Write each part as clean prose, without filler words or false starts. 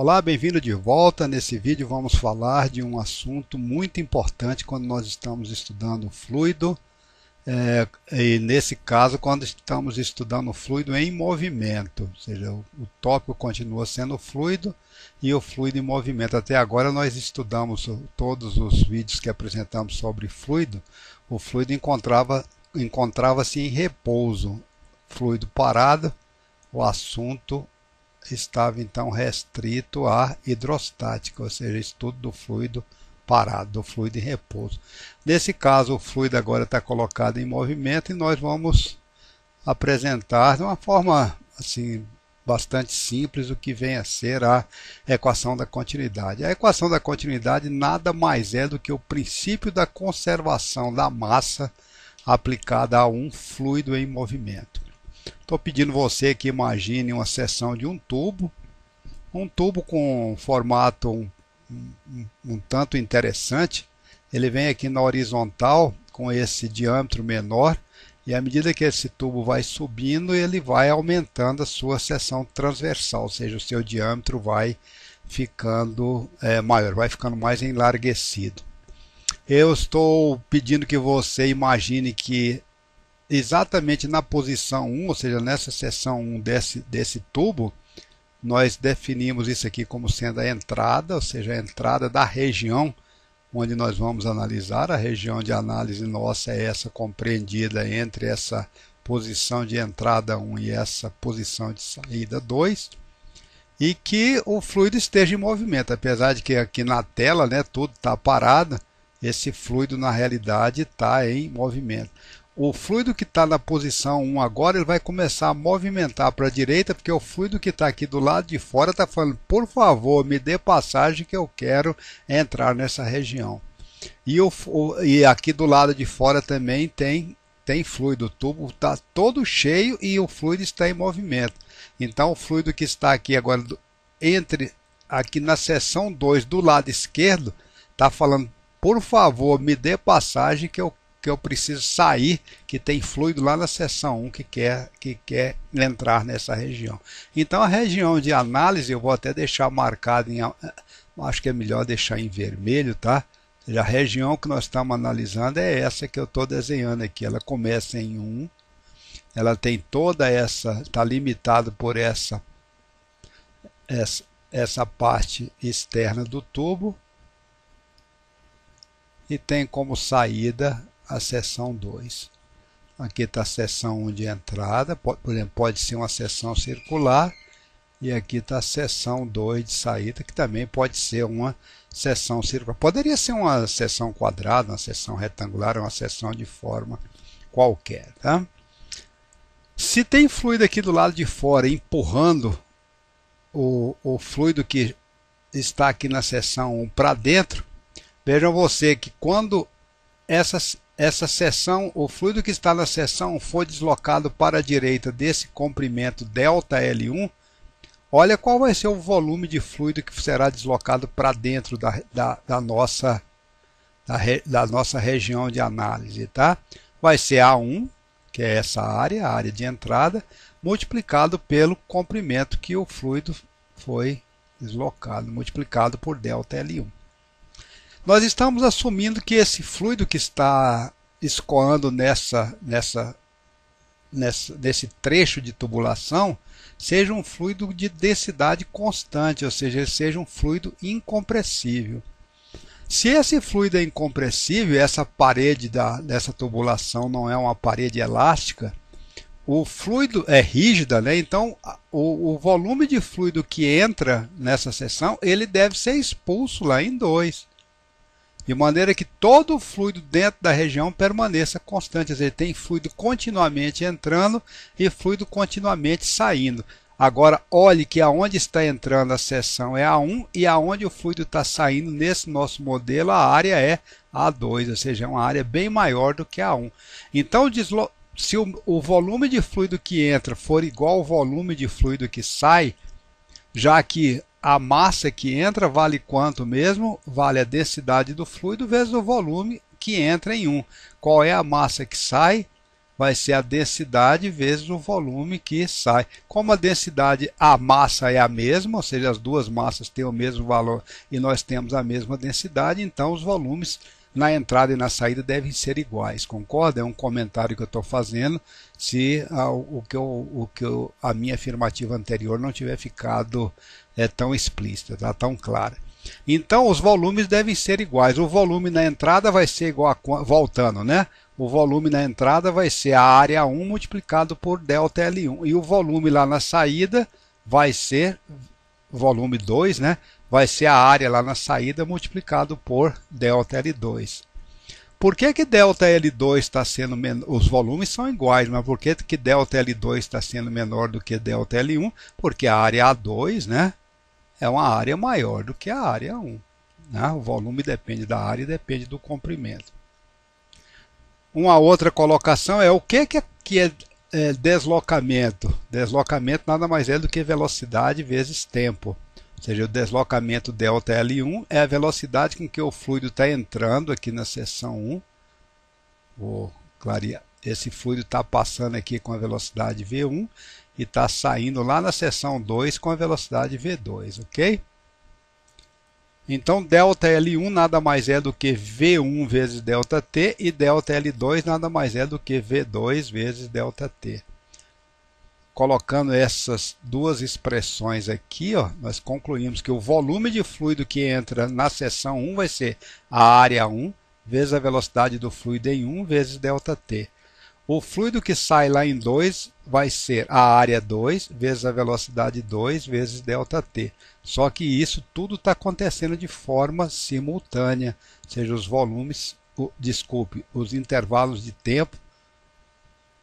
Olá, bem-vindo de volta. Nesse vídeo vamos falar de um assunto muito importante quando nós estamos estudando fluido, e nesse caso quando estamos estudando fluido em movimento, ou seja, o tópico continua sendo fluido e o fluido em movimento. Até agora nós estudamos todos os vídeos que apresentamos sobre fluido. O fluido encontrava-se em repouso, fluido parado, o assunto estava então restrito à hidrostática, ou seja, estudo do fluido parado, do fluido em repouso. Nesse caso, o fluido agora está colocado em movimento e nós vamos apresentar de uma forma assim bastante simples o que vem a ser a equação da continuidade. A equação da continuidade nada mais é do que o princípio da conservação da massa aplicada a um fluido em movimento. Estou pedindo você que imagine uma seção de um tubo com formato um tanto interessante. Ele vem aqui na horizontal com esse diâmetro menor e à medida que esse tubo vai subindo, ele vai aumentando a sua seção transversal, ou seja, o seu diâmetro vai ficando maior, vai ficando mais enlarguecido. Eu estou pedindo que você imagine que exatamente na posição 1, ou seja, nessa seção 1 desse tubo, nós definimos isso aqui como sendo a entrada, ou seja, a entrada da região onde nós vamos analisar. A região de análise nossa é essa compreendida entre essa posição de entrada 1 e essa posição de saída 2, e que o fluido esteja em movimento, apesar de que aqui na tela, tudo está parado, esse fluido na realidade está em movimento. O fluido que está na posição 1 agora, ele vai começar a movimentar para a direita, porque o fluido que está aqui do lado de fora está falando, por favor, me dê passagem que eu quero entrar nessa região. E aqui do lado de fora também tem fluido, o tubo está todo cheio e o fluido está em movimento. Então o fluido que está aqui agora, aqui na seção 2 do lado esquerdo, está falando, por favor, me dê passagem que eu preciso sair, que tem fluido lá na seção 1 que quer entrar nessa região. Então a região de análise, eu vou até deixar marcado acho que é melhor deixar em vermelho, tá? Ou seja, a região que nós estamos analisando é essa que eu estou desenhando aqui. Ela começa em 1, ela tem toda essa, está limitado por essa parte externa do tubo, e tem como saída a seção 2. Aqui está a seção 1 de entrada, por exemplo, pode ser uma seção circular, e aqui está a seção 2 de saída, que também pode ser uma seção circular. Poderia ser uma seção quadrada, uma seção retangular, uma seção de forma qualquer. Tá? Se tem fluido aqui do lado de fora empurrando o fluido que está aqui na seção 1 para dentro, vejam você que quando essa seção, o fluido que está na seção for deslocado para a direita desse comprimento ΔL1, olha qual vai ser o volume de fluido que será deslocado para dentro da nossa região de análise. Tá? Vai ser A1, que é essa área, a área de entrada, multiplicado pelo comprimento que o fluido foi deslocado, multiplicado por ΔL1. Nós estamos assumindo que esse fluido que está escoando nesse trecho de tubulação seja um fluido de densidade constante, ou seja, seja um fluido incompressível. Se esse fluido é incompressível, essa parede dessa tubulação não é uma parede elástica, o fluido é rígida, então o volume de fluido que entra nessa seção, ele deve ser expulso lá em 2. De maneira que todo o fluido dentro da região permaneça constante. Quer dizer, tem fluido continuamente entrando e fluido continuamente saindo. Agora, olhe que aonde está entrando a seção é A1 e aonde o fluido está saindo nesse nosso modelo, a área é A2, ou seja, é uma área bem maior do que A1. Então, se o volume de fluido que entra for igual ao volume de fluido que sai, já que a massa que entra vale quanto mesmo? Vale a densidade do fluido vezes o volume que entra em 1. Qual é a massa que sai? vai ser a densidade vezes o volume que sai. Como a densidade, a massa é a mesma, ou seja, as duas massas têm o mesmo valor e nós temos a mesma densidade, então os volumes na entrada e na saída devem ser iguais, concorda? É um comentário que eu estou fazendo, se a minha afirmativa anterior não tiver ficado tão explícita, tá? Tão clara. Então os volumes devem ser iguais. O volume na entrada vai ser igual a, voltando, né? O volume na entrada vai ser a área 1 multiplicado por ΔL1. E o volume lá na saída vai ser, volume 2, né? Vai ser a área lá na saída multiplicado por ΔL2. Por que ΔL2 está sendo menor? Os volumes são iguais, mas por que ΔL2 está sendo menor do que ΔL1? Porque a área A2, né, é uma área maior do que a área 1. Né? O volume depende da área e depende do comprimento. Uma outra colocação é o que é deslocamento? Deslocamento nada mais é do que velocidade vezes tempo. Ou seja, o deslocamento ΔL1 é a velocidade com que o fluido está entrando aqui na seção 1. Vou clarear. Esse fluido está passando aqui com a velocidade V1 e está saindo lá na seção 2 com a velocidade V2, ok? Então, ΔL1 nada mais é do que V1 vezes ΔT e ΔL2 nada mais é do que V2 vezes ΔT. Colocando essas duas expressões aqui, ó, nós concluímos que o volume de fluido que entra na seção 1 vai ser a área 1 vezes a velocidade do fluido em 1 vezes ΔT. O fluido que sai lá em 2 vai ser a área 2 vezes a velocidade 2 vezes ΔT. Só que isso tudo está acontecendo de forma simultânea, ou seja, os volumes, os intervalos de tempo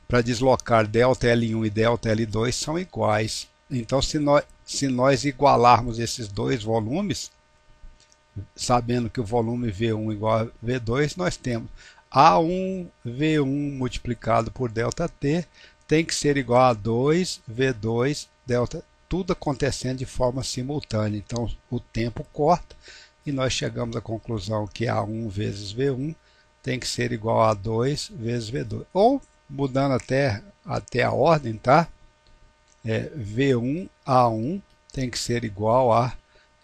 para deslocar ΔL1 e ΔL2 são iguais. Então, se nós igualarmos esses dois volumes, sabendo que o volume V1 igual a V2, nós temos A1 V1 multiplicado por ΔT tem que ser igual a 2 V2 ΔT, tudo acontecendo de forma simultânea. Então o tempo corta e nós chegamos à conclusão que A1 vezes V1 tem que ser igual a 2 vezes V2. Ou, mudando até a ordem, tá? V1 A1 tem que ser igual a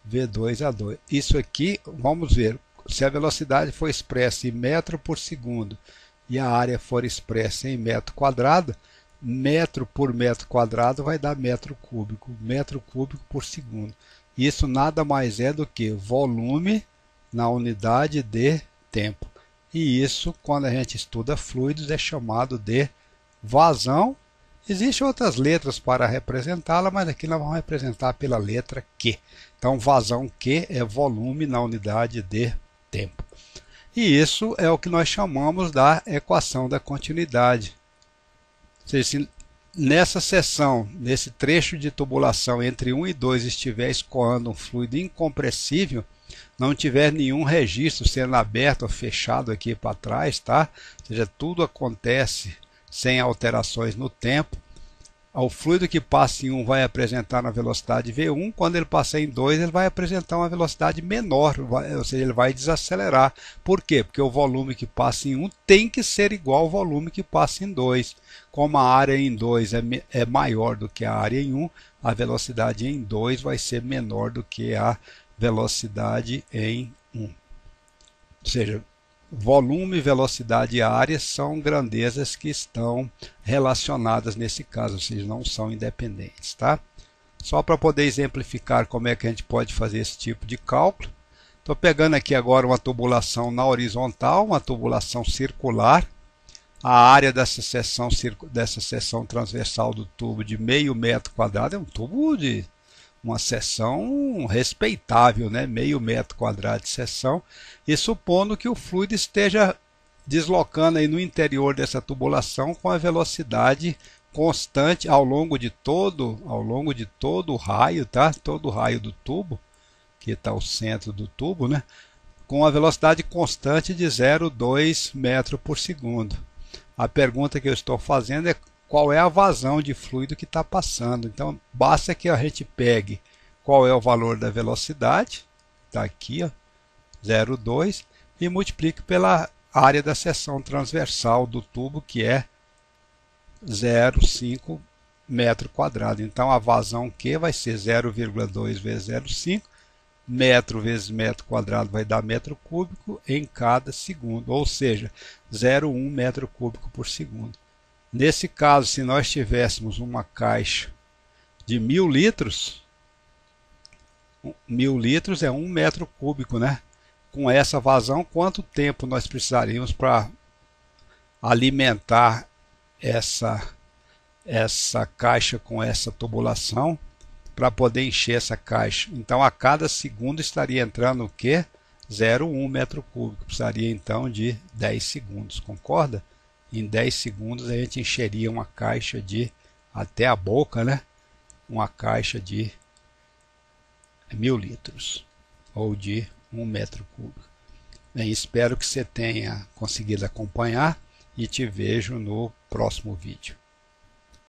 V2 A2. Isso aqui, vamos ver, se a velocidade for expressa em metro por segundo e a área for expressa em metro quadrado, metro por metro quadrado vai dar metro cúbico por segundo. Isso nada mais é do que volume na unidade de tempo. E isso, quando a gente estuda fluidos, é chamado de vazão. Existem outras letras para representá-la, mas aqui nós vamos representar pela letra Q. Então, vazão Q é volume na unidade de tempo. E isso é o que nós chamamos da equação da continuidade. Ou seja, se nessa seção, nesse trecho de tubulação entre 1 e 2 estiver escoando um fluido incompressível, não tiver nenhum registro sendo aberto ou fechado aqui para trás, tá? Ou seja, tudo acontece sem alterações no tempo. O fluido que passa em 1 vai apresentar uma velocidade V1, quando ele passar em 2 ele vai apresentar uma velocidade menor, ou seja, ele vai desacelerar. Por quê? Porque o volume que passa em 1 tem que ser igual ao volume que passa em 2. Como a área em 2 é maior do que a área em 1, a velocidade em 2 vai ser menor do que a velocidade em 1. Ou seja, volume, velocidade e área são grandezas que estão relacionadas nesse caso, ou seja, não são independentes, tá? Só para poder exemplificar como é que a gente pode fazer esse tipo de cálculo, estou pegando aqui agora uma tubulação na horizontal, uma tubulação circular. A área dessa seção transversal do tubo de meio metro quadrado é um tubo de uma seção respeitável, né? Meio metro quadrado de seção, e supondo que o fluido esteja deslocando aí no interior dessa tubulação com a velocidade constante ao longo de todo o raio, tá? Todo o raio do tubo, que está o centro do tubo, né? Com a velocidade constante de 0,2 metros por segundo. A pergunta que eu estou fazendo é qual é a vazão de fluido que está passando. Então, basta que a gente pegue qual é o valor da velocidade, está aqui, ó, 0,2, e multiplique pela área da seção transversal do tubo, que é 0,5 metro quadrado. Então a vazão Q vai ser 0,2 vezes 0,5, metro vezes metro quadrado vai dar metro cúbico em cada segundo, ou seja, 0,1 metro cúbico por segundo. Nesse caso, se nós tivéssemos uma caixa de 1000 litros, 1000 litros é 1 metro cúbico, né? Com essa vazão, quanto tempo nós precisaríamos para alimentar essa caixa com essa tubulação para poder encher essa caixa? Então a cada segundo estaria entrando o quê? 0,1 metro cúbico. Precisaria então de 10 segundos, concorda? Em 10 segundos a gente encheria uma caixa de, até a boca, né? Uma caixa de 1000 litros ou de 1 metro cúbico. Bem, espero que você tenha conseguido acompanhar e te vejo no próximo vídeo.